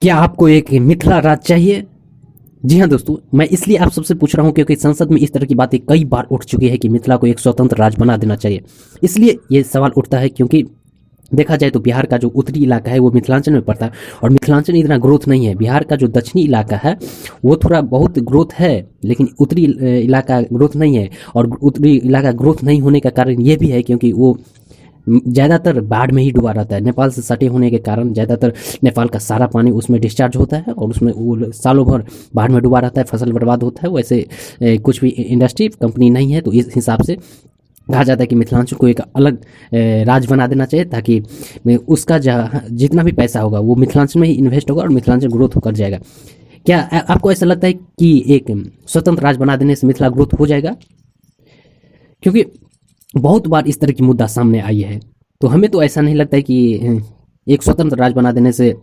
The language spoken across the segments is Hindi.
क्या आपको एक मिथिला राज चाहिए? जी हाँ दोस्तों, मैं इसलिए आप सबसे पूछ रहा हूँ क्योंकि संसद में इस तरह की बातें कई बार उठ चुकी है कि मिथिला को एक स्वतंत्र राज्य बना देना चाहिए। इसलिए ये सवाल उठता है क्योंकि देखा जाए तो बिहार का जो उत्तरी इलाका है वो मिथिलांचल में पड़ता है और मिथिलांचल में इतना ग्रोथ नहीं है। बिहार का जो दक्षिणी इलाका है वो थोड़ा बहुत ग्रोथ है, लेकिन उत्तरी इलाका ग्रोथ नहीं है। और उत्तरी इलाका ग्रोथ नहीं होने का कारण ये भी है क्योंकि वो ज़्यादातर बाढ़ में ही डूबा रहता है। नेपाल से सटे होने के कारण ज़्यादातर नेपाल का सारा पानी उसमें डिस्चार्ज होता है और उसमें वो सालों भर बाढ़ में डूबा रहता है, फसल बर्बाद होता है। वैसे कुछ भी इंडस्ट्री कंपनी नहीं है, तो इस हिसाब से कहा जाता है कि मिथिलांचल को एक अलग राज्य बना देना चाहिए ताकि उसका जितना भी पैसा होगा वो मिथिलांचल में ही इन्वेस्ट होगा और मिथिलांचल ग्रोथ होकर जाएगा। क्या आपको ऐसा लगता है कि एक स्वतंत्र राज्य बना देने से मिथिला ग्रोथ हो जाएगा? क्योंकि बहुत बार इस तरह की मुद्दा सामने आई है, तो हमें तो ऐसा नहीं लगता है कि एक स्वतंत्र राज्य बना देने से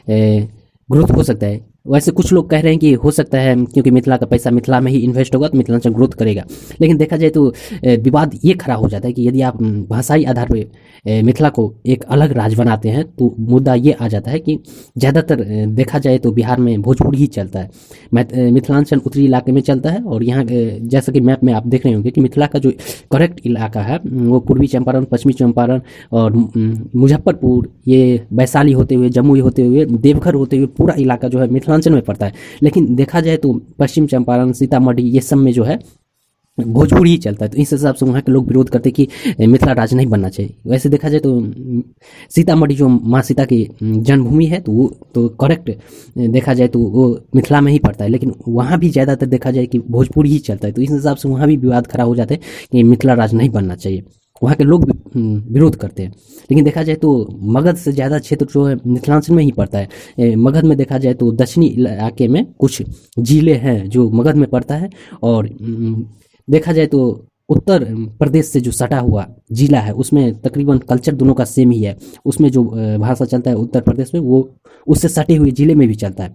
ग्रोथ हो सकता है। वैसे कुछ लोग कह रहे हैं कि हो सकता है क्योंकि मिथिला का पैसा मिथिला में ही इन्वेस्ट होगा तो मिथिलांचल ग्रोथ करेगा। लेकिन देखा जाए तो विवाद ये खड़ा हो जाता है कि यदि आप भाषाई आधार पे मिथिला को एक अलग राज्य बनाते हैं तो मुद्दा ये आ जाता है कि ज़्यादातर देखा जाए तो बिहार में भोजपुरी ही चलता है। मिथिलांचल उत्तरी इलाके में चलता है और यहाँ जैसा कि मैप में आप देख रहे होंगे कि मिथिला का जो करेक्ट इलाका है वो पूर्वी चंपारण, पश्चिमी चंपारण और मुजफ्फरपुर, ये वैशाली होते हुए, जमुई होते हुए, देवघर होते हुए पूरा इलाका जो है मिथिलांचल में पड़ता है। लेकिन देखा जाए तो पश्चिम चंपारण, सीतामढ़ी ये सब में जो है भोजपुरी ही चलता है। तो इस हिसाब से वहाँ के लोग विरोध करते कि मिथिला राज्य नहीं बनना चाहिए। वैसे देखा जाए तो सीतामढ़ी जो माँ सीता की जन्मभूमि है तो वो तो करेक्ट देखा जाए तो वो मिथिला में ही पड़ता है, लेकिन वहाँ भी ज़्यादातर देखा जाए कि भोजपुरी ही चलता है। तो इस हिसाब से वहाँ भी विवाद खड़ा हो जाते हैं कि मिथिला राज्य नहीं बनना चाहिए। वहाँ के लोग विरोध करते हैं। लेकिन देखा जाए तो मगध से ज़्यादा क्षेत्र जो है मिथिलांचल में ही पड़ता है। मगध में देखा जाए तो दक्षिणी इलाके में कुछ जिले हैं जो मगध में पड़ता है और देखा जाए तो उत्तर प्रदेश से जो सटा हुआ जिला है उसमें तकरीबन कल्चर दोनों का सेम ही है। उसमें जो भाषा चलता है उत्तर प्रदेश में वो उससे सटे हुए जिले में भी चलता है।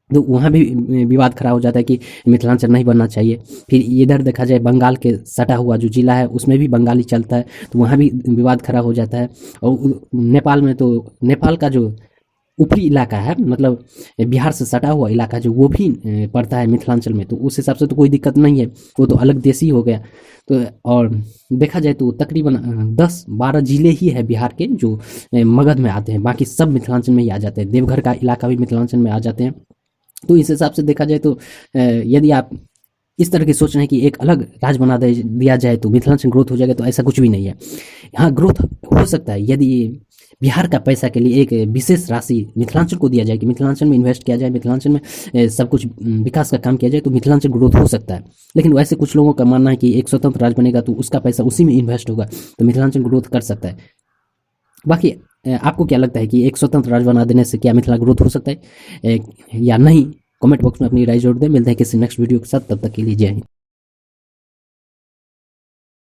तो वहाँ भी विवाद खड़ा हो जाता है कि मिथिलांचल नहीं बनना चाहिए। फिर इधर देखा जाए बंगाल के सटा हुआ जो जिला है उसमें भी बंगाली चलता है, तो वहाँ भी विवाद खड़ा हो जाता है। और नेपाल में तो नेपाल का जो ऊपरी इलाका है, मतलब बिहार से सटा हुआ इलाका जो वो भी पड़ता है मिथिलांचल में, तो उस हिसाब से तो कोई दिक्कत नहीं है, वो तो अलग देश ही हो गया। तो और देखा जाए तो तकरीबन 10-12 जिले ही है बिहार के जो मगध में आते हैं, बाकी सब मिथिलांचल में ही आ जाते हैं। देवघर का इलाका भी मिथिलांचल में आ जाते हैं। तो इस हिसाब से देखा जाए तो यदि आप इस तरह की सोच रहे हैं कि एक अलग राज्य बना दिया जाए तो मिथिलांचल ग्रोथ हो जाएगा, तो ऐसा कुछ भी नहीं है। हाँ, ग्रोथ हो सकता है यदि बिहार का पैसा के लिए एक विशेष राशि मिथिलांचल को दिया जाए कि मिथिलांचल में इन्वेस्ट किया जाए, मिथिलांचल में सब कुछ विकास का काम किया जाए, तो मिथिलांचल ग्रोथ हो सकता है। लेकिन वैसे कुछ लोगों का मानना है कि एक स्वतंत्र राज्य बनेगा तो उसका पैसा उसी में इन्वेस्ट होगा, तो मिथिलांचल ग्रोथ कर सकता है। बाकी आपको क्या लगता है कि एक स्वतंत्र राज्य बना देने से क्या मिथिला ग्रोथ हो सकता है या नहीं? कमेंट बॉक्स में अपनी राय जोड़ दें। मिलते हैं किसी नेक्स्ट वीडियो के साथ, तब तक के लिए जय हिंद।